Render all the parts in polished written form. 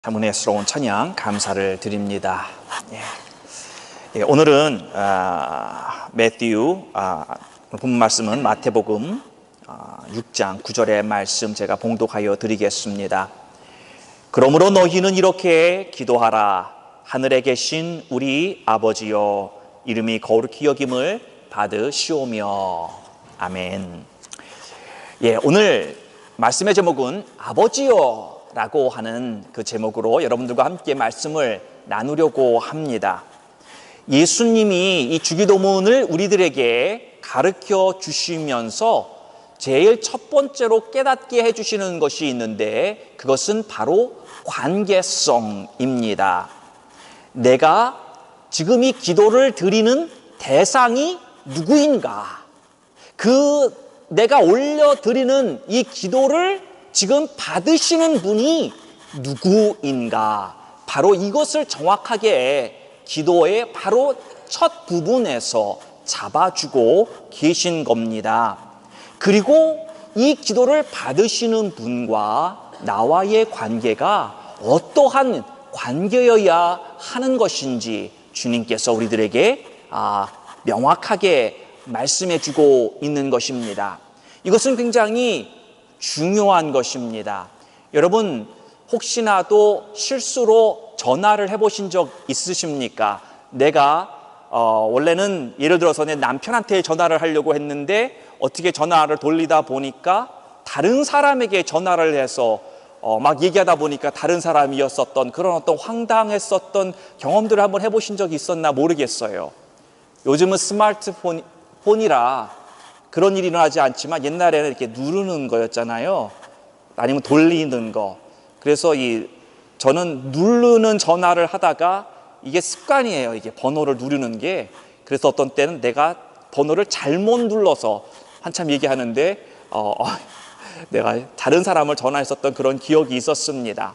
참 은혜스러운 찬양 감사를 드립니다. 오늘은 매튜 본 말씀은 마태복음 6장 9절의 말씀 제가 봉독하여 드리겠습니다. 그러므로 너희는 이렇게 기도하라. 하늘에 계신 우리 아버지여, 이름이 거룩히 여김을 받으시오며. 아멘. 오늘 말씀의 제목은 아버지여 라고 하는 그 제목으로 여러분들과 함께 말씀을 나누려고 합니다. 예수님이 이 주기도문을 우리들에게 가르쳐 주시면서 제일 첫 번째로 깨닫게 해주시는 것이 있는데, 그것은 바로 관계성입니다. 내가 지금 이 기도를 드리는 대상이 누구인가? 내가 올려드리는 이 기도를 지금 받으시는 분이 누구인가? 바로 이것을 정확하게 기도의 바로 첫 부분에서 잡아주고 계신 겁니다. 그리고 이 기도를 받으시는 분과 나와의 관계가 어떠한 관계여야 하는 것인지 주님께서 우리들에게 명확하게 말씀해주고 있는 것입니다. 이것은 굉장히 중요한 것입니다. 여러분, 혹시나도 실수로 전화를 해보신 적 있으십니까? 내가 원래는 예를 들어서 내 남편한테 전화를 하려고 했는데 어떻게 전화를 돌리다 보니까 다른 사람에게 전화를 해서 막 얘기하다 보니까 다른 사람이었었던 그런 어떤 황당했었던 경험들을 한번 해보신 적이 있었나 모르겠어요. 요즘은 스마트폰이라 그런 일이 일어나지 않지만 옛날에는 이렇게 누르는 거였잖아요. 아니면 돌리는 거. 그래서 저는 누르는 전화를 하다가 이게 습관이에요. 이게 번호를 누르는 게. 그래서 어떤 때는 내가 번호를 잘못 눌러서 한참 얘기하는데 내가 다른 사람을 전화했었던 그런 기억이 있었습니다.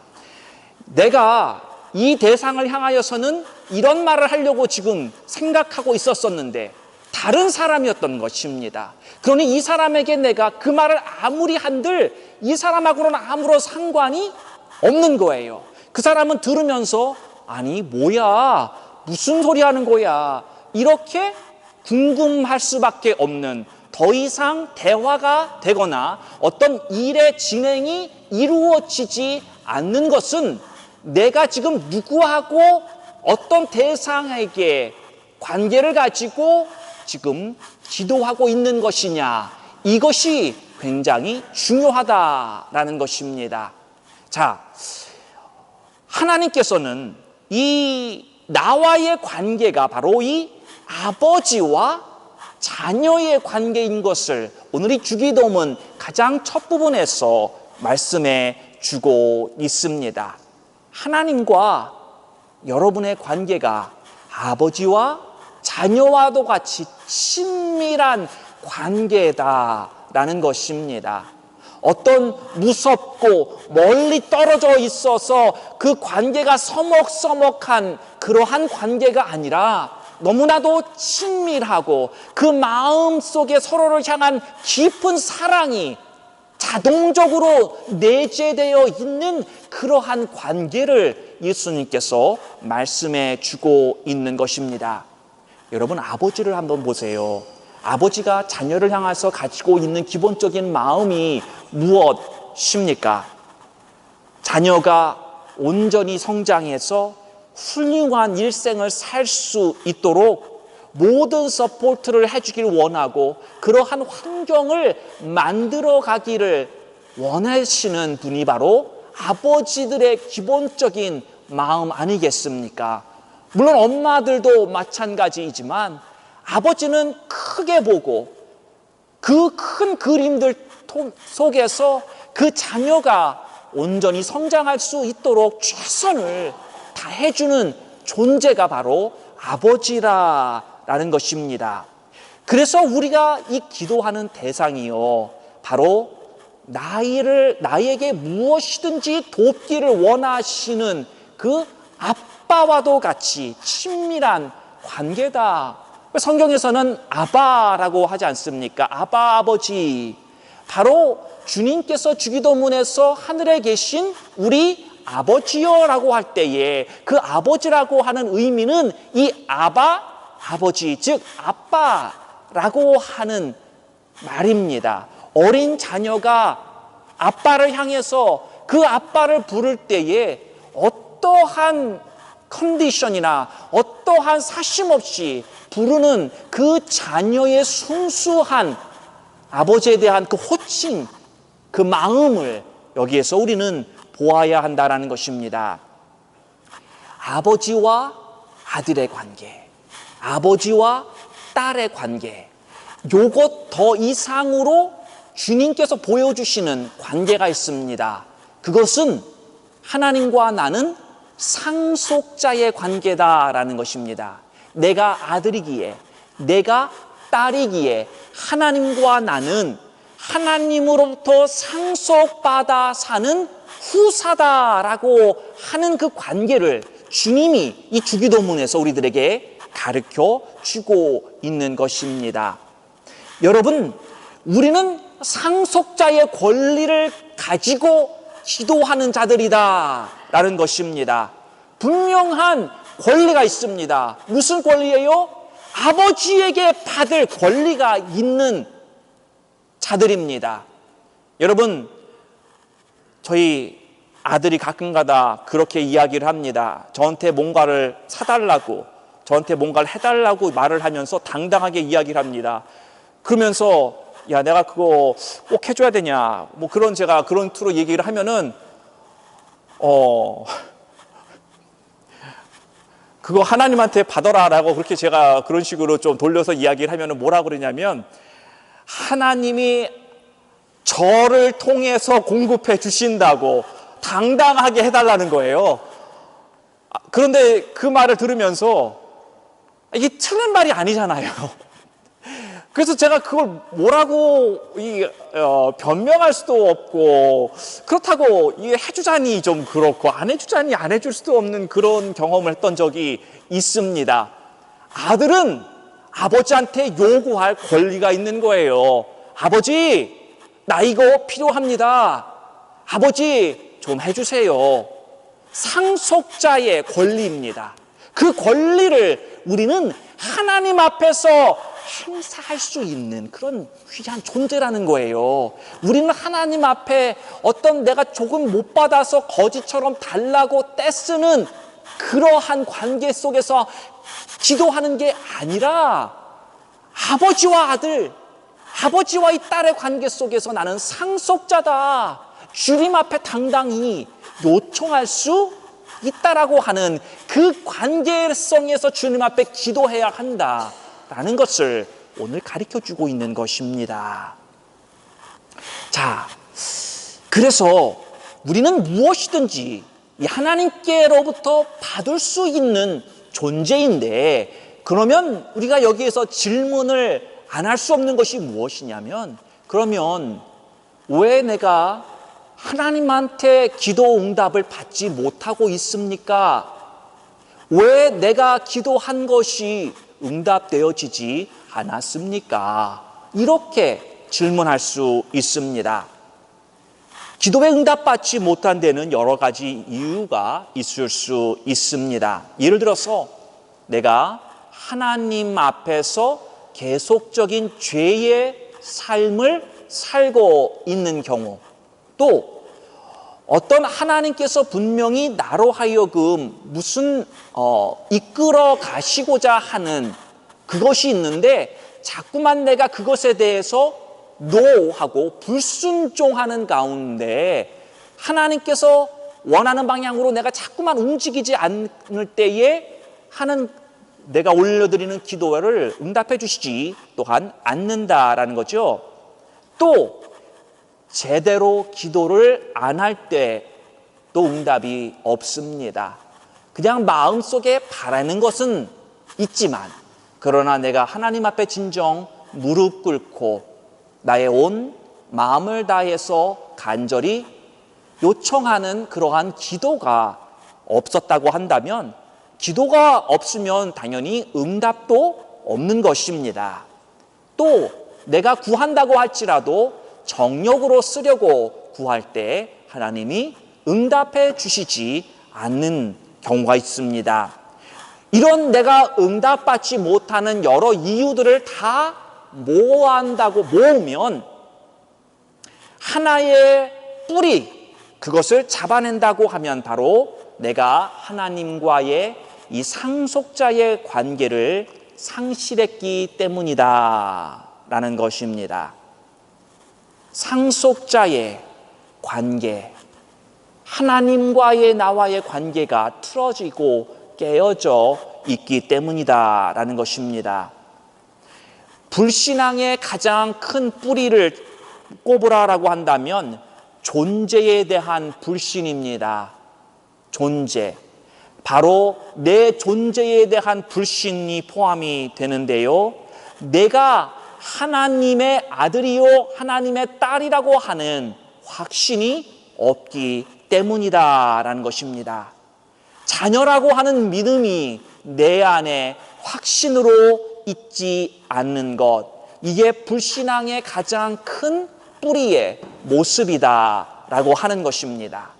내가 이 대상을 향하여서는 이런 말을 하려고 지금 생각하고 있었었는데 다른 사람이었던 것입니다. 그러니 이 사람에게 내가 그 말을 아무리 한들 이 사람하고는 아무런 상관이 없는 거예요. 그 사람은 들으면서 아니 뭐야, 무슨 소리 하는 거야, 이렇게 궁금할 수밖에 없는, 더 이상 대화가 되거나 어떤 일의 진행이 이루어지지 않는 것은 내가 지금 누구하고 어떤 대상에게 관계를 가지고 지금 기도하고 있는 것이냐, 이것이 굉장히 중요하다라는 것입니다. 자, 하나님께서는 이 나와의 관계가 바로 이 아버지와 자녀의 관계인 것을 오늘 이 주기도문 가장 첫 부분에서 말씀해 주고 있습니다. 하나님과 여러분의 관계가 아버지와 자녀와도 같이 친밀한 관계다라는 것입니다. 어떤 무섭고 멀리 떨어져 있어서 그 관계가 서먹서먹한 그러한 관계가 아니라 너무나도 친밀하고 그 마음 속에 서로를 향한 깊은 사랑이 자동적으로 내재되어 있는 그러한 관계를 예수님께서 말씀해 주고 있는 것입니다. 여러분, 아버지를 한번 보세요. 아버지가 자녀를 향해서 가지고 있는 기본적인 마음이 무엇입니까? 자녀가 온전히 성장해서 훌륭한 일생을 살 수 있도록 모든 서포트를 해주길 원하고 그러한 환경을 만들어 가기를 원하시는 분이 바로 아버지들의 기본적인 마음 아니겠습니까? 물론 엄마들도 마찬가지이지만 아버지는 크게 보고 그 큰 그림들 속에서 그 자녀가 온전히 성장할 수 있도록 최선을 다해주는 존재가 바로 아버지라는 것입니다. 그래서 우리가 이 기도하는 대상이요, 바로 나에게 무엇이든지 돕기를 원하시는 그 아빠와도 같이 친밀한 관계다. 성경에서는 아바라고 하지 않습니까? 아바, 아버지. 바로 주님께서 주기도문에서 하늘에 계신 우리 아버지여라고 할 때에 그 아버지라고 하는 의미는 이 아버지, 즉 아빠라고 하는 말입니다. 어린 자녀가 아빠를 향해서 그 아빠를 부를 때에 어떠한 컨디션이나 어떠한 사심 없이 부르는 그 자녀의 순수한 아버지에 대한 그 호칭, 그 마음을 여기에서 우리는 보아야 한다는 것입니다. 아버지와 아들의 관계, 아버지와 딸의 관계, 요것 더 이상으로 주님께서 보여주시는 관계가 있습니다. 그것은 하나님과 나는 상속자의 관계다라는 것입니다. 내가 아들이기에, 내가 딸이기에 하나님과 나는 하나님으로부터 상속받아 사는 후사다라고 하는 그 관계를 주님이 이 주기도문에서 우리들에게 가르쳐 주고 있는 것입니다. 여러분, 우리는 상속자의 권리를 가지고 기도하는 자들이다 라는 것입니다. 분명한 권리가 있습니다. 무슨 권리예요? 아버지에게 받을 권리가 있는 자들입니다. 여러분, 저희 아들이 가끔가다 그렇게 이야기를 합니다. 저한테 뭔가를 사달라고, 저한테 뭔가를 해달라고 말을 하면서 당당하게 이야기를 합니다. 그러면서 야, 내가 그거 꼭 해줘야 되냐, 뭐 제가 그런 투로 얘기를 하면은 그거 하나님한테 받아라라고 그렇게 제가 그런 식으로 좀 돌려서 이야기를 하면은 뭐라 그러냐면, 하나님이 저를 통해서 공급해 주신다고 당당하게 해달라는 거예요. 그런데 그 말을 들으면서 이게 틀린 말이 아니잖아요. 그래서 제가 그걸 뭐라고 변명할 수도 없고, 그렇다고 해주자니 좀 그렇고 안 해주자니 안 해줄 수도 없는 그런 경험을 했던 적이 있습니다. 아들은 아버지한테 요구할 권리가 있는 거예요. 아버지, 나 이거 필요합니다. 아버지, 좀 해주세요. 상속자의 권리입니다. 그 권리를 우리는 하나님 앞에서 행사할 수 있는 그런 귀한 존재라는 거예요. 우리는 하나님 앞에 어떤 내가 조금 못 받아서 거지처럼 달라고 떼쓰는 그러한 관계 속에서 기도하는 게 아니라, 아버지와 아들, 아버지와 이 딸의 관계 속에서 나는 상속자다, 주님 앞에 당당히 요청할 수 있다라고 하는 그 관계성에서 주님 앞에 기도해야 한다 라는 것을 오늘 가르쳐주고 있는 것입니다. 자, 그래서 우리는 무엇이든지 하나님께로부터 받을 수 있는 존재인데, 그러면 우리가 여기에서 질문을 안 할 수 없는 것이 무엇이냐면, 그러면 왜 내가 하나님한테 기도 응답을 받지 못하고 있습니까? 왜 내가 기도한 것이 응답되어지지 않았습니까? 이렇게 질문할 수 있습니다. 기도에 응답받지 못한 데는 여러 가지 이유가 있을 수 있습니다. 예를 들어서 내가 하나님 앞에서 계속적인 죄의 삶을 살고 있는 경우, 또 어떤 하나님께서 분명히 나로 하여금 무슨 이끌어 가시고자 하는 그것이 있는데, 자꾸만 내가 그것에 대해서 노하고 불순종하는 가운데 하나님께서 원하는 방향으로 내가 자꾸만 움직이지 않을 때에 내가 올려드리는 기도를 응답해 주시지 또한 않는다라는 거죠. 또 제대로 기도를 안 할 때 또 응답이 없습니다. 그냥 마음속에 바라는 것은 있지만, 그러나 내가 하나님 앞에 진정 무릎 꿇고 나의 온 마음을 다해서 간절히 요청하는 그러한 기도가 없었다고 한다면, 기도가 없으면 당연히 응답도 없는 것입니다. 또 내가 구한다고 할지라도 정욕으로 쓰려고 구할 때 하나님이 응답해 주시지 않는 경우가 있습니다. 이런 내가 응답받지 못하는 여러 이유들을 다 모으면 하나의 뿌리, 그것을 잡아낸다고 하면 바로 내가 하나님과의 이 상속자의 관계를 상실했기 때문이다 라는 것입니다. 상속자의 관계, 하나님과의 나와의 관계가 틀어지고 깨어져 있기 때문이다 라는 것입니다. 불신앙의 가장 큰 뿌리를 꼽으라라고 한다면 존재에 대한 불신입니다. 존재. 바로 내 존재에 대한 불신이 포함이 되는데요. 내가 하나님의 아들이요 하나님의 딸이라고 하는 확신이 없기 때문이다라는 것입니다. 자녀라고 하는 믿음이 내 안에 확신으로 있지 않는 것, 이게 불신앙의 가장 큰 뿌리의 모습이다라고 하는 것입니다.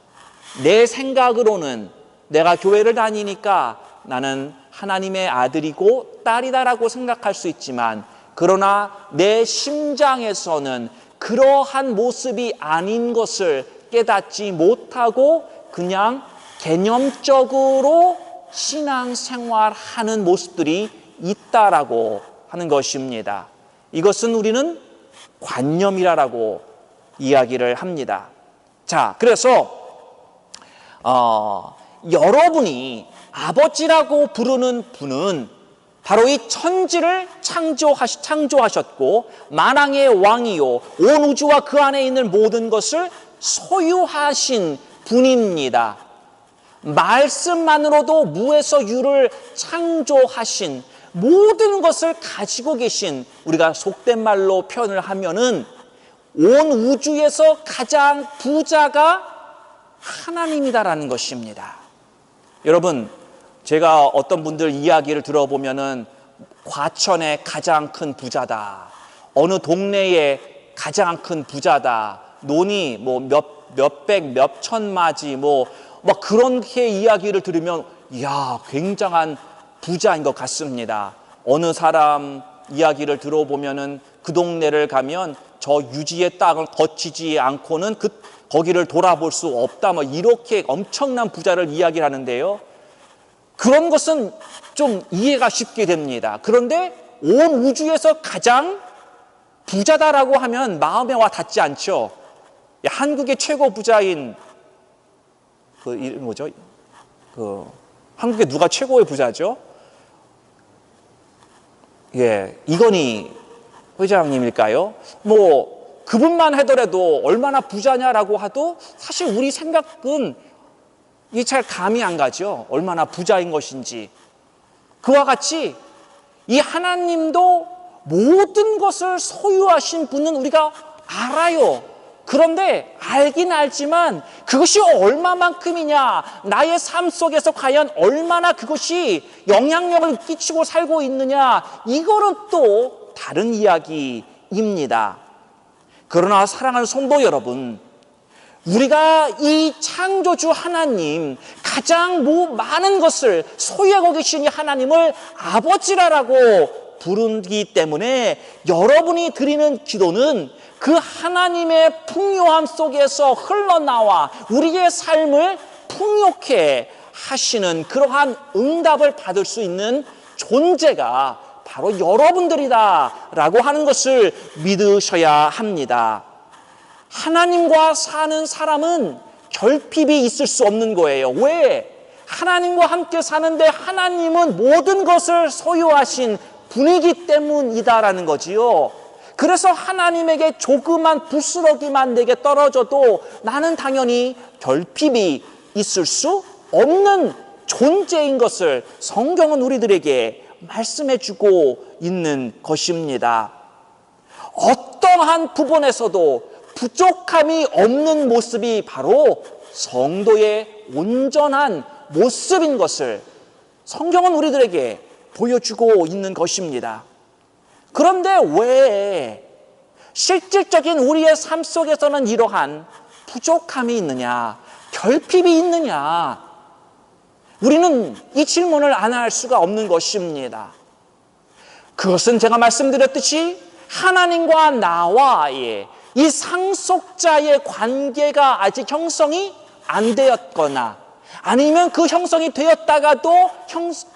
내 생각으로는 내가 교회를 다니니까 나는 하나님의 아들이고 딸이다라고 생각할 수 있지만, 그러나 내 심장에서는 그러한 모습이 아닌 것을 깨닫지 못하고 그냥 개념적으로 신앙생활하는 모습들이 있다라고 하는 것입니다. 이것은 우리는 관념이라고 이야기를 합니다. 자, 그래서 여러분이 아버지라고 부르는 분은 바로 이 천지를 창조하셨고 만왕의 왕이요 온 우주와 그 안에 있는 모든 것을 소유하신 분입니다. 말씀만으로도 무에서 유를 창조하신, 모든 것을 가지고 계신, 우리가 속된 말로 표현을 하면은 온 우주에서 가장 부자가 하나님이다라는 것입니다. 여러분, 제가 어떤 분들 이야기를 들어보면은 과천의 가장 큰 부자다, 어느 동네의 가장 큰 부자다, 논이 뭐 몇백 몇천마지 뭐 그렇게 이야기를 들으면 이야, 굉장한 부자인 것 같습니다. 어느 사람 이야기를 들어보면은 그 동네를 가면 저 유지의 땅을 거치지 않고는 거기를 돌아볼 수 없다, 뭐 이렇게 엄청난 부자를 이야기를 하는데요. 그런 것은 좀 이해가 쉽게 됩니다. 그런데 온 우주에서 가장 부자다라고 하면 마음에 와 닿지 않죠. 한국의 최고 부자인 그 이름 뭐죠? 한국의 누가 최고의 부자죠? 예, 이건희 회장님일까요? 뭐 그분만 하더라도 얼마나 부자냐라고 해도 사실 우리 생각은 이게 잘 감이 안 가죠. 얼마나 부자인 것인지. 그와 같이 이 하나님도 모든 것을 소유하신 분은 우리가 알아요. 그런데 알긴 알지만 그것이 얼마만큼이냐, 나의 삶 속에서 과연 얼마나 그것이 영향력을 끼치고 살고 있느냐, 이거는 또 다른 이야기입니다. 그러나 사랑하는 성도 여러분, 우리가 이 창조주 하나님, 가장 많은 것을 소유하고 계신 이 하나님을 아버지라고 부르기 때문에 여러분이 드리는 기도는 그 하나님의 풍요함 속에서 흘러나와 우리의 삶을 풍요케 하시는 그러한 응답을 받을 수 있는 존재가 바로 여러분들이다라고 하는 것을 믿으셔야 합니다. 하나님과 사는 사람은 결핍이 있을 수 없는 거예요. 왜? 하나님과 함께 사는데 하나님은 모든 것을 소유하신 분이기 때문이다라는 거지요. 그래서 하나님에게 조그만 부스러기만 내게 떨어져도 나는 당연히 결핍이 있을 수 없는 존재인 것을 성경은 우리들에게 말씀해 주고 있는 것입니다. 어떠한 부분에서도 부족함이 없는 모습이 바로 성도의 온전한 모습인 것을 성경은 우리들에게 보여주고 있는 것입니다. 그런데 왜 실질적인 우리의 삶 속에서는 이러한 부족함이 있느냐, 결핍이 있느냐? 우리는 이 질문을 안 할 수가 없는 것입니다. 그것은 제가 말씀드렸듯이 하나님과 나와의 이 상속자의 관계가 아직 형성이 안 되었거나 아니면 그 형성이 되었다가도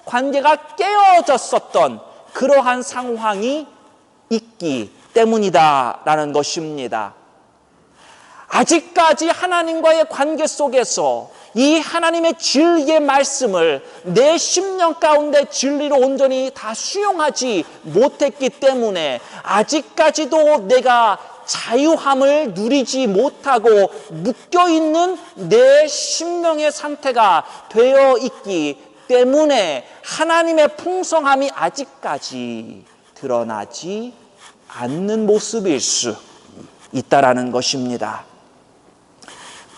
관계가 깨어졌었던 그러한 상황이 있기 때문이다라는 것입니다. 아직까지 하나님과의 관계 속에서 이 하나님의 진리의 말씀을 내 심령 가운데 진리로 온전히 다 수용하지 못했기 때문에 아직까지도 내가 자유함을 누리지 못하고 묶여있는 내 심령의 상태가 되어 있기 때문에 하나님의 풍성함이 아직까지 드러나지 않는 모습일 수 있다라는 것입니다.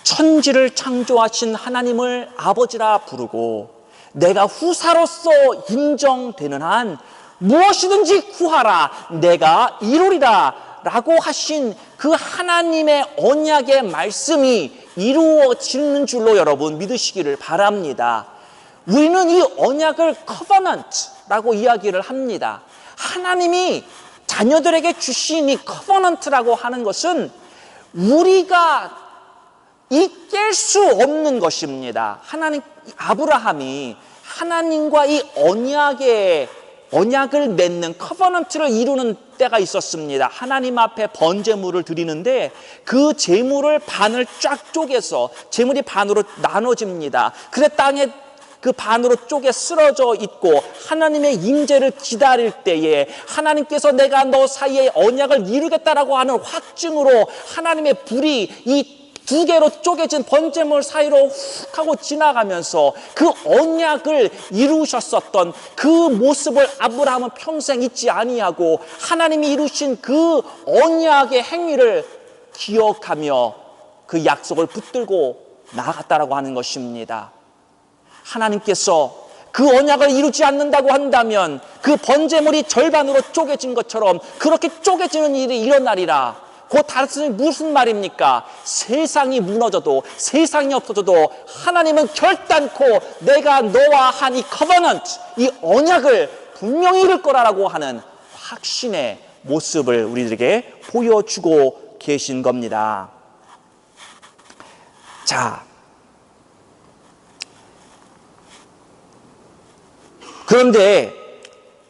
천지를 창조하신 하나님을 아버지라 부르고 내가 후사로서 인정되는 한 무엇이든지 구하라 내가 이루리라 라고 하신 그 하나님의 언약의 말씀이 이루어지는 줄로 여러분 믿으시기를 바랍니다. 우리는 이 언약을 커버넌트라고 이야기를 합니다. 하나님이 자녀들에게 주신 이 커버넌트라고 하는 것은 우리가 깰 수 없는 것입니다. 아브라함이 하나님과 이 언약을 맺는 커버넌트를 이루는 때가 있었습니다. 하나님 앞에 번제물을 드리는데 그 제물을 반을 쫙 쪼개서 제물이 반으로 나눠집니다. 그래 땅에 그 반으로 쪼개 쓰러져 있고 하나님의 임재를 기다릴 때에 하나님께서 내가 너 사이에 언약을 이루겠다라고 하는 확증으로 하나님의 불이 이 두 개로 쪼개진 번제물 사이로 훅 하고 지나가면서 그 언약을 이루셨었던 그 모습을 아브라함은 평생 잊지 아니하고 하나님이 이루신 그 언약의 행위를 기억하며 그 약속을 붙들고 나아갔다라고 하는 것입니다. 하나님께서 그 언약을 이루지 않는다고 한다면 그 번제물이 절반으로 쪼개진 것처럼 그렇게 쪼개지는 일이 일어나리라. 그 다른 무슨 말입니까? 세상이 무너져도 세상이 없어져도 하나님은 결단코 내가 너와 한 이 커버넌트, 이 언약을 분명히 이룰 거라고 하는 확신의 모습을 우리들에게 보여주고 계신 겁니다. 자, 그런데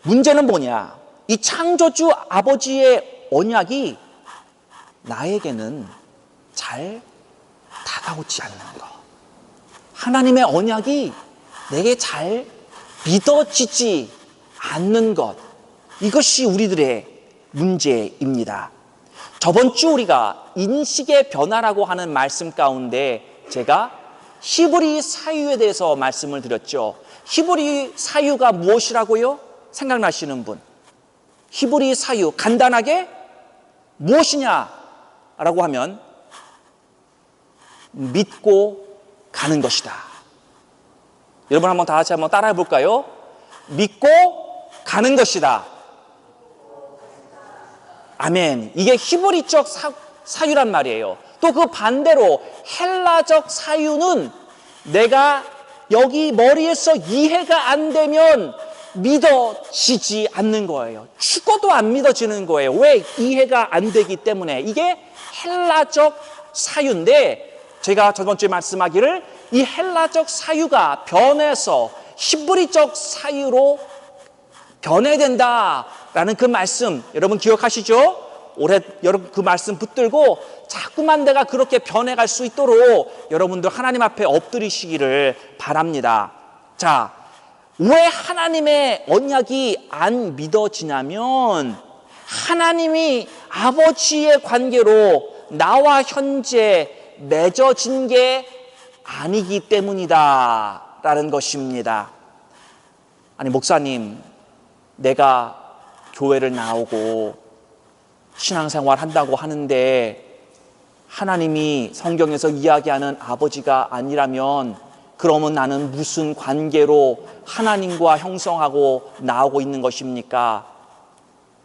문제는 뭐냐? 이 창조주 아버지의 언약이 나에게는 잘 다가오지 않는 것. 하나님의 언약이 내게 잘 믿어지지 않는 것. 이것이 우리들의 문제입니다. 저번 주 우리가 인식의 변화라고 하는 말씀 가운데 제가 히브리 사유에 대해서 말씀을 드렸죠. 히브리 사유가 무엇이라고요? 생각나시는 분. 히브리 사유 간단하게 무엇이냐? 라고 하면 믿고 가는 것이다. 여러분 한번 다 같이 한번 따라해 볼까요? 믿고 가는 것이다. 아멘. 이게 히브리적 사유란 말이에요. 또 그 반대로 헬라적 사유는 내가 여기 머리에서 이해가 안 되면 믿어지지 않는 거예요. 죽어도 안 믿어지는 거예요. 왜? 이해가 안 되기 때문에. 이게 헬라적 사유인데 제가 저번 주에 말씀하기를 이 헬라적 사유가 변해서 히브리적 사유로 변해야 된다라는 그 말씀 여러분 기억하시죠? 올해 여러분 그 말씀 붙들고 자꾸만 내가 그렇게 변해갈 수 있도록 여러분들 하나님 앞에 엎드리시기를 바랍니다. 자, 왜 하나님의 언약이 안 믿어지냐면 하나님이 아버지의 관계로 나와 현재 맺어진 게 아니기 때문이다 라는 것입니다. 아니 목사님, 내가 교회를 나오고 신앙생활 한다고 하는데 하나님이 성경에서 이야기하는 아버지가 아니라면 그러면 나는 무슨 관계로 하나님과 형성하고 나오고 있는 것입니까?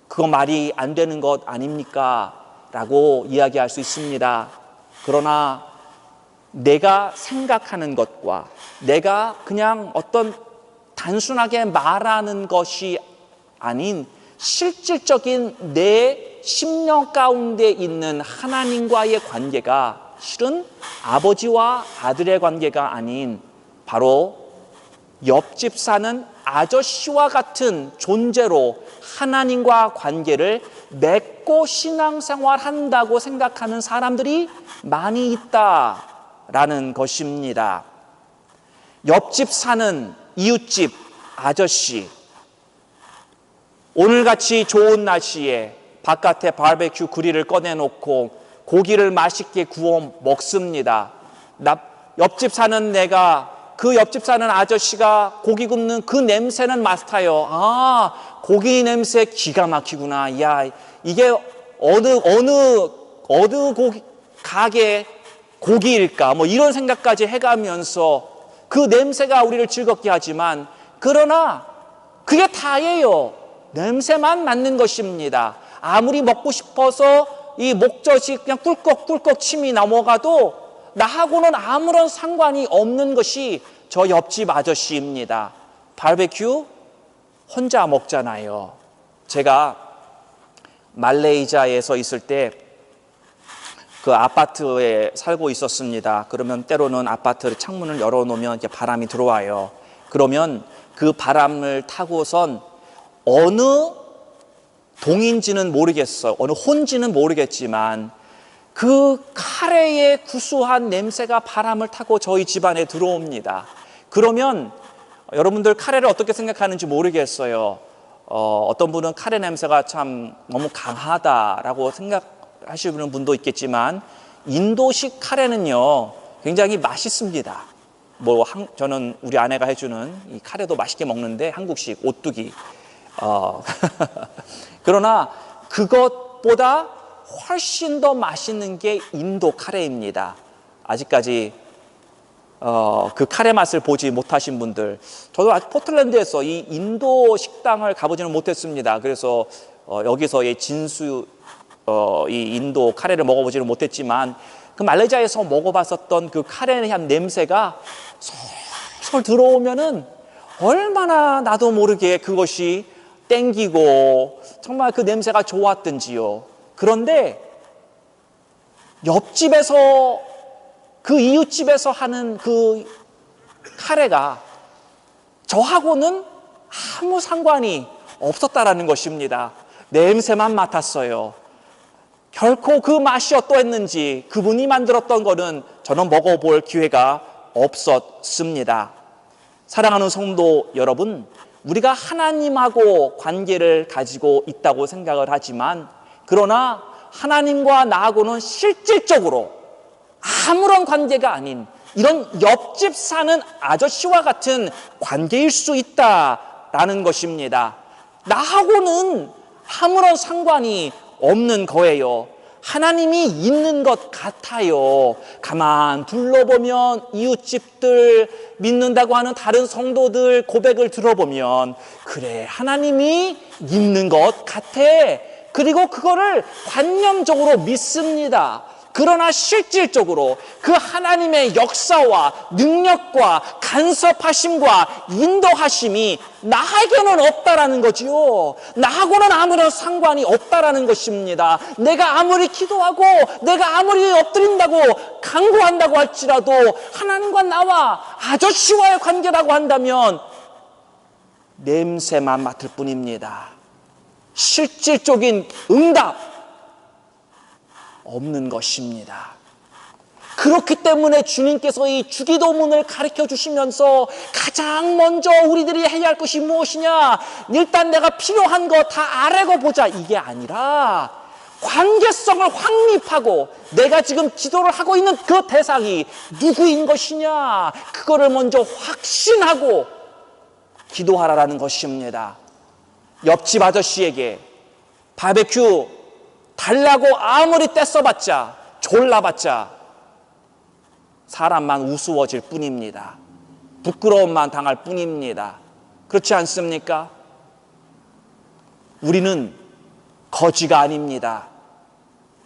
그거 말이 안 되는 것 아닙니까? 라고 이야기할 수 있습니다. 그러나 내가 생각하는 것과 내가 그냥 어떤 단순하게 말하는 것이 아닌 실질적인 내 심령 가운데 있는 하나님과의 관계가 실은 아버지와 아들의 관계가 아닌 바로 옆집 사는 아저씨와 같은 존재로 하나님과 관계를 맺고 신앙생활 한다고 생각하는 사람들이 많이 있다라는 것입니다. 옆집 사는 이웃집 아저씨, 오늘같이 좋은 날씨에 바깥에 바베큐 그릴을 꺼내놓고 고기를 맛있게 구워 먹습니다. 옆집 사는 내가 그 옆집 사는 아저씨가 고기 굽는 그 냄새는 맡아요. 아, 고기 냄새 기가 막히구나. 야, 이게 어느 고기, 가게 고기일까? 뭐 이런 생각까지 해가면서 그 냄새가 우리를 즐겁게 하지만, 그러나 그게 다예요. 냄새만 맡는 것입니다. 아무리 먹고 싶어서 이 목젖이 그냥 꿀꺽꿀꺽 침이 넘어가도 나하고는 아무런 상관이 없는 것이 저 옆집 아저씨입니다. 바베큐 혼자 먹잖아요. 제가 말레이시아에서 있을 때 그 아파트에 살고 있었습니다. 그러면 때로는 아파트 창문을 열어놓으면 이렇게 바람이 들어와요. 그러면 그 바람을 타고선 어느 동인지는 모르겠어요. 어느 혼지는 모르겠지만 그 카레의 구수한 냄새가 바람을 타고 저희 집안에 들어옵니다. 그러면 여러분들 카레를 어떻게 생각하는지 모르겠어요. 어떤 분은 카레 냄새가 참 너무 강하다라고 생각하시는 분도 있겠지만, 인도식 카레는요 굉장히 맛있습니다. 저는 우리 아내가 해주는 이 카레도 맛있게 먹는데 한국식 오뚜기. 그러나 그것보다 훨씬 더 맛있는 게 인도 카레입니다. 아직까지 그 카레 맛을 보지 못하신 분들, 저도 아직 포틀랜드에서 이 인도 식당을 가보지는 못했습니다. 그래서 여기서의 이 인도 카레를 먹어보지는 못했지만, 그 말레이시아에서 먹어봤었던 그 카레의 향 냄새가 솔솔 들어오면은 얼마나 나도 모르게 그것이 땡기고 정말 그 냄새가 좋았던지요. 그런데 옆집에서, 그 이웃집에서 하는 그 카레가 저하고는 아무 상관이 없었다라는 것입니다. 냄새만 맡았어요. 결코 그 맛이 어떠했는지, 그분이 만들었던 거는 저는 먹어볼 기회가 없었습니다. 사랑하는 성도 여러분, 우리가 하나님하고 관계를 가지고 있다고 생각을 하지만, 그러나 하나님과 나하고는 실질적으로 아무런 관계가 아닌 이런 옆집 사는 아저씨와 같은 관계일 수 있다라는 것입니다. 나하고는 아무런 상관이 없는 거예요. 하나님이 있는 것 같아요. 가만 둘러보면 이웃집들, 믿는다고 하는 다른 성도들 고백을 들어보면 그래, 하나님이 있는 것 같아. 그리고 그거를 관념적으로 믿습니다. 그러나 실질적으로 그 하나님의 역사와 능력과 간섭하심과 인도하심이 나에게는 없다라는 거지요. 나하고는 아무런 상관이 없다라는 것입니다. 내가 아무리 기도하고 내가 아무리 엎드린다고 간구한다고 할지라도 하나님과 나와 아저씨와의 관계라고 한다면 냄새만 맡을 뿐입니다. 실질적인 응답 없는 것입니다. 그렇기 때문에 주님께서 이 주기도문을 가르쳐 주시면서 가장 먼저 우리들이 해야 할 것이 무엇이냐, 일단 내가 필요한 거 다 알고 보자, 이게 아니라 관계성을 확립하고 내가 지금 기도를 하고 있는 그 대상이 누구인 것이냐, 그거를 먼저 확신하고 기도하라라는 것입니다. 옆집 아저씨에게 바베큐 달라고 아무리 떼써봤자, 졸라봤자 사람만 우스워질 뿐입니다. 부끄러움만 당할 뿐입니다. 그렇지 않습니까? 우리는 거지가 아닙니다.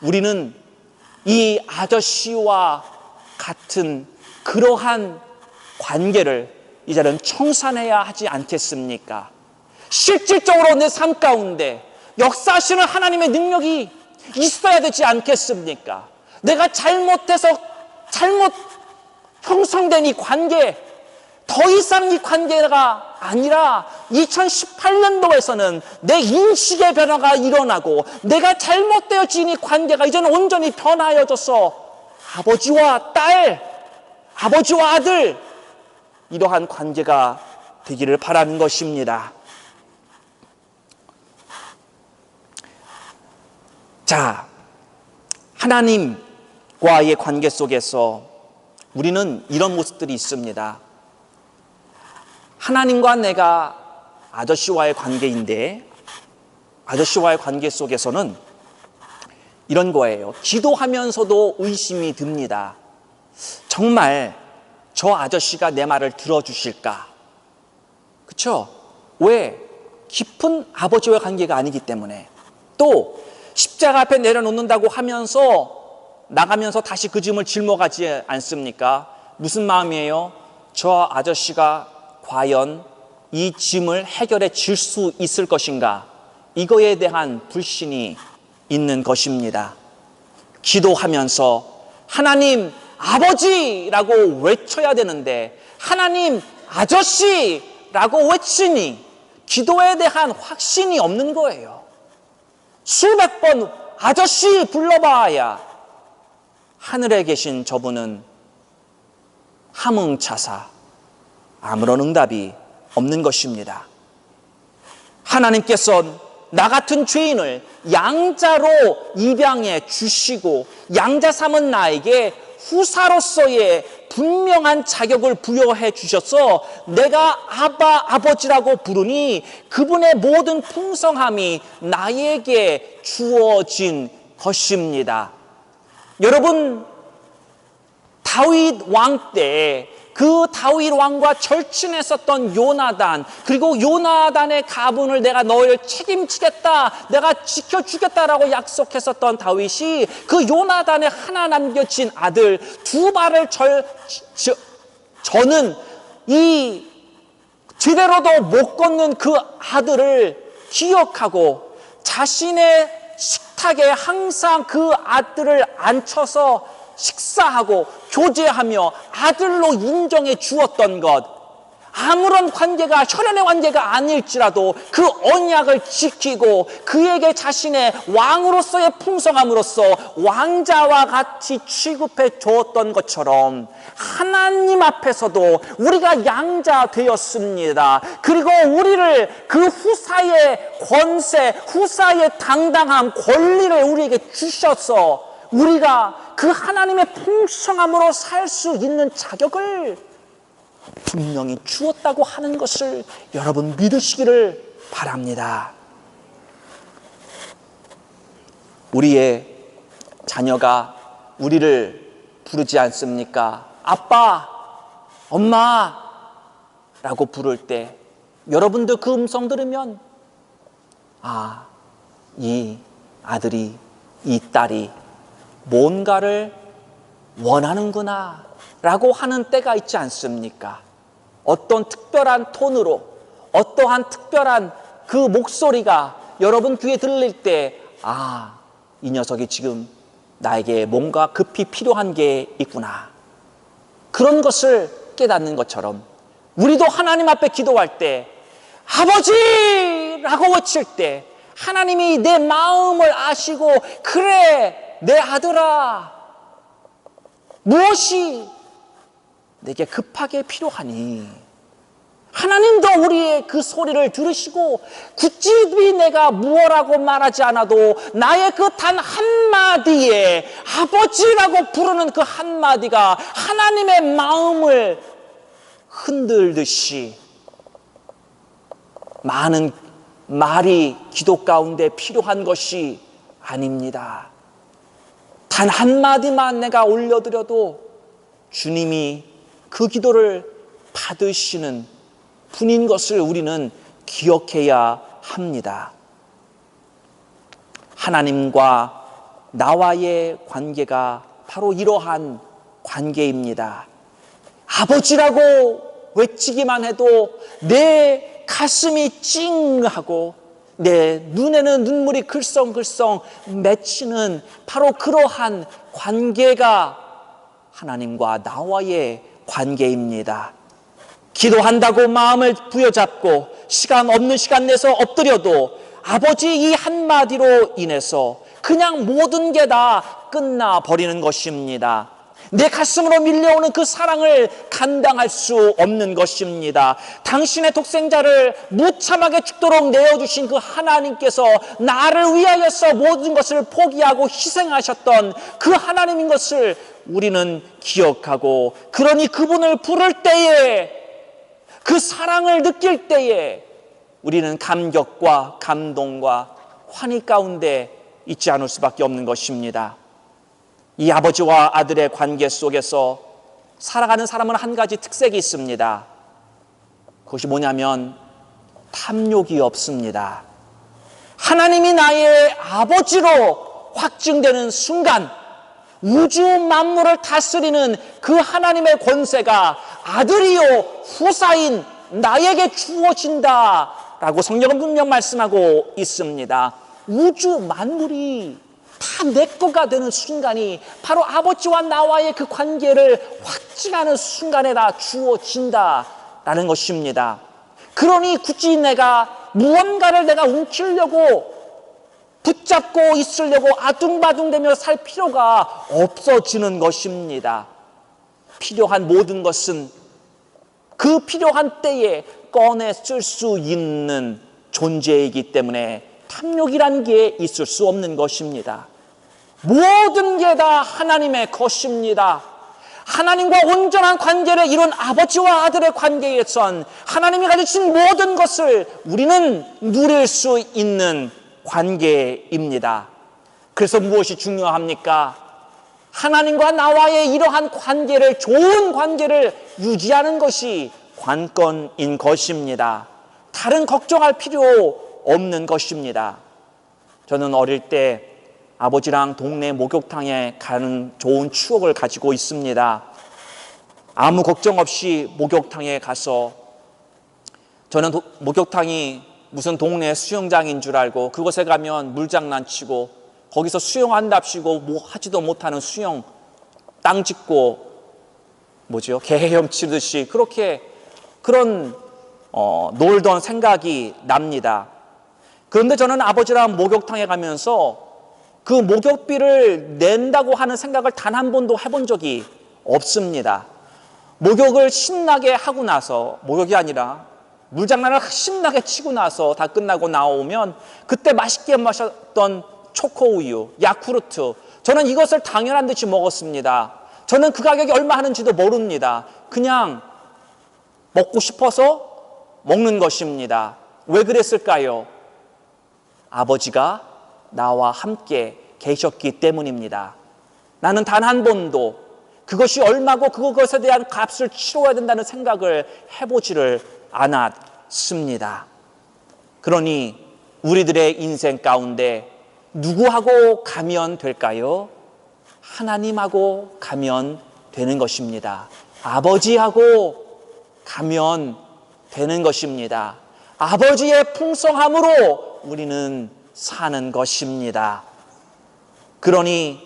우리는 이 아저씨와 같은 그러한 관계를 이 자리는 청산해야 하지 않겠습니까? 실질적으로 내 삶 가운데 역사하시는 하나님의 능력이 있어야 되지 않겠습니까? 내가 잘못해서 잘못 형성된 이 관계, 더 이상 이 관계가 아니라 2018년도에서는 내 인식의 변화가 일어나고 내가 잘못되어진 이 관계가 이제는 온전히 변화해져서 아버지와 딸, 아버지와 아들, 이러한 관계가 되기를 바라는 것입니다. 자, 하나님과의 관계 속에서 우리는 이런 모습들이 있습니다. 하나님과 내가 아저씨와의 관계인데, 아저씨와의 관계 속에서는 이런 거예요. 기도하면서도 의심이 듭니다. 정말 저 아저씨가 내 말을 들어주실까? 그렇죠? 왜? 깊은 아버지와 관계가 아니기 때문에. 또 십자가 앞에 내려놓는다고 하면서 나가면서 다시 그 짐을 짊어가지 않습니까? 무슨 마음이에요? 저 아저씨가 과연 이 짐을 해결해 줄 수 있을 것인가? 이거에 대한 불신이 있는 것입니다. 기도하면서 하나님 아버지라고 외쳐야 되는데 하나님 아저씨라고 외치니 기도에 대한 확신이 없는 거예요. 수백 번 아저씨 불러봐야 하늘에 계신 저분은 함흥차사 아무런 응답이 없는 것입니다. 하나님께서 나 같은 죄인을 양자로 입양해 주시고 양자 삼은 나에게 후사로서의 분명한 자격을 부여해 주셔서 내가 아버지라고 부르니 그분의 모든 풍성함이 나에게 주어진 것입니다. 여러분, 다윗 왕 때 그 다윗 왕과 절친했었던 요나단, 그리고 요나단의 가문을 내가 너희를 책임지겠다, 내가 지켜주겠다라고 약속했었던 다윗이 그 요나단의 하나 남겨진 아들 두 발을 저는 이 제대로도 못 걷는 그 아들을 기억하고 자신의 식탁에 항상 그 아들을 앉혀서 식사하고 교제하며 아들로 인정해 주었던 것, 아무런 관계가 혈연의 관계가 아닐지라도 그 언약을 지키고 그에게 자신의 왕으로서의 풍성함으로써 왕자와 같이 취급해 주었던 것처럼 하나님 앞에서도 우리가 양자 되었습니다. 그리고 우리를 그 후사의 권세, 후사의 당당함, 권리를 우리에게 주셔서 우리가 그 하나님의 풍성함으로 살 수 있는 자격을 분명히 주었다고 하는 것을 여러분 믿으시기를 바랍니다. 우리의 자녀가 우리를 부르지 않습니까? 아빠, 엄마 라고 부를 때 여러분도 그 음성 들으면 아, 이 아들이, 이 딸이 뭔가를 원하는구나 라고 하는 때가 있지 않습니까? 어떤 특별한 톤으로, 어떠한 특별한 그 목소리가 여러분 귀에 들릴 때 아, 이 녀석이 지금 나에게 뭔가 급히 필요한 게 있구나, 그런 것을 깨닫는 것처럼 우리도 하나님 앞에 기도할 때 아버지라고 외칠 때 하나님이 내 마음을 아시고 그래 내 아들아, 무엇이 내게 급하게 필요하니? 하나님도 우리의 그 소리를 들으시고 굳이 내가 무엇라고 말하지 않아도 나의 그 단 한마디에 아버지라고 부르는 그 한마디가 하나님의 마음을 흔들듯이 많은 말이 기도 가운데 필요한 것이 아닙니다. 단 한마디만 내가 올려드려도 주님이 그 기도를 받으시는 분인 것을 우리는 기억해야 합니다. 하나님과 나와의 관계가 바로 이러한 관계입니다. 아버지라고 외치기만 해도 내 가슴이 찡하고 내 눈에는 눈물이 글썽글썽 맺히는 바로 그러한 관계가 하나님과 나와의 관계입니다. 기도한다고 마음을 부여잡고 시간 없는 시간 내서 엎드려도 아버지 이 한마디로 인해서 그냥 모든 게 다 끝나버리는 것입니다. 내 가슴으로 밀려오는 그 사랑을 감당할 수 없는 것입니다. 당신의 독생자를 무참하게 죽도록 내어주신 그 하나님께서 나를 위하여서 모든 것을 포기하고 희생하셨던 그 하나님인 것을 우리는 기억하고, 그러니 그분을 부를 때에, 그 사랑을 느낄 때에 우리는 감격과 감동과 환희 가운데 있지 않을 수밖에 없는 것입니다. 이 아버지와 아들의 관계 속에서 살아가는 사람은 한 가지 특색이 있습니다. 그것이 뭐냐면 탐욕이 없습니다. 하나님이 나의 아버지로 확증되는 순간 우주 만물을 다스리는 그 하나님의 권세가 아들이요 후사인 나에게 주어진다라고 성경은 분명 말씀하고 있습니다. 우주 만물이 다 내 거가 되는 순간이 바로 아버지와 나와의 그 관계를 확증하는 순간에 다 주어진다라는 것입니다. 그러니 굳이 내가 무언가를 내가 움키려고 붙잡고 있으려고 아둥바둥대며 살 필요가 없어지는 것입니다. 필요한 모든 것은 그 필요한 때에 꺼내 쓸 수 있는 존재이기 때문에 탐욕이란 게 있을 수 없는 것입니다. 모든 게 다 하나님의 것입니다. 하나님과 온전한 관계를 이룬 아버지와 아들의 관계에선 하나님이 가지신 모든 것을 우리는 누릴 수 있는 관계입니다. 그래서 무엇이 중요합니까? 하나님과 나와의 이러한 관계를, 좋은 관계를 유지하는 것이 관건인 것입니다. 다른 걱정할 필요 없는 것입니다. 저는 어릴 때 아버지랑 동네 목욕탕에 가는 좋은 추억을 가지고 있습니다. 아무 걱정 없이 목욕탕에 가서, 저는 목욕탕이 무슨 동네 수영장인 줄 알고 그곳에 가면 물장난치고 거기서 수영한답시고 뭐 하지도 못하는 수영 땅 짚고 개 헤엄치듯이 그런 놀던 생각이 납니다. 그런데 저는 아버지랑 목욕탕에 가면서 그 목욕비를 낸다고 하는 생각을 단 한 번도 해본 적이 없습니다. 목욕을 신나게 하고 나서, 목욕이 아니라 물장난을 신나게 치고 나서 다 끝나고 나오면 그때 맛있게 마셨던 초코우유, 야쿠르트, 저는 이것을 당연한 듯이 먹었습니다. 저는 그 가격이 얼마 하는지도 모릅니다. 그냥 먹고 싶어서 먹는 것입니다. 왜 그랬을까요? 아버지가 나와 함께 계셨기 때문입니다. 나는 단 한 번도 그것이 얼마고 그것에 대한 값을 치러야 된다는 생각을 해보지를 않았습니다. 그러니 우리들의 인생 가운데 누구하고 가면 될까요? 하나님하고 가면 되는 것입니다. 아버지하고 가면 되는 것입니다. 아버지의 풍성함으로 우리는 사는 것입니다. 그러니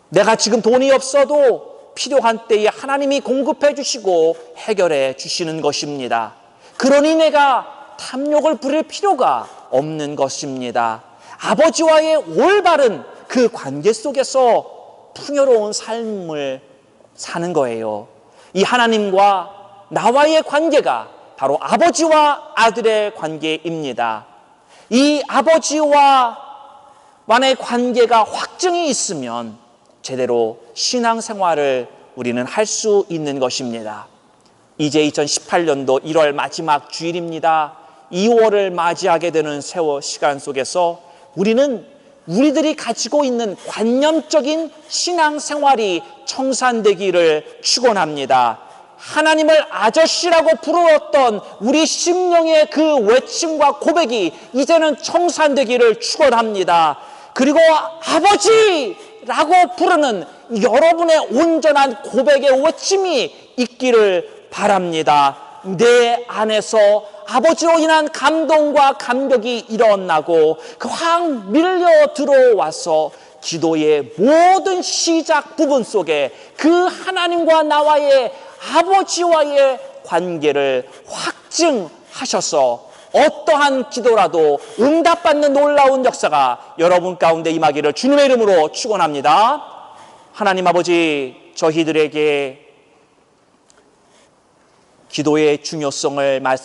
내가 지금 돈이 없어도 필요한 때에 하나님이 공급해 주시고 해결해 주시는 것입니다. 그러니 내가 탐욕을 부릴 필요가 없는 것입니다. 아버지와의 올바른 그 관계 속에서 풍요로운 삶을 사는 거예요. 이 하나님과 나와의 관계가 바로 아버지와 아들의 관계입니다. 이 아버지와만의 관계가 확증이 있으면 제대로 신앙생활을 우리는 할 수 있는 것입니다. 이제 2018년도 1월 마지막 주일입니다. 2월을 맞이하게 되는 세월 시간 속에서 우리는 우리들이 가지고 있는 관념적인 신앙생활이 청산되기를 축원합니다. 하나님을 아저씨라고 부르었던 우리 심령의 그 외침과 고백이 이제는 청산되기를 축원합니다. 그리고 아버지 라고 부르는 여러분의 온전한 고백의 외침이 있기를 바랍니다. 내 안에서 아버지로 인한 감동과 감격이 일어나고 그 확 밀려 들어와서 기도의 모든 시작 부분 속에 그 하나님과 나와의 아버지와의 관계를 확증하셔서 어떠한 기도라도 응답받는 놀라운 역사가 여러분 가운데 임하기를 주님의 이름으로 축원합니다. 하나님 아버지, 저희들에게 기도의 중요성을 말씀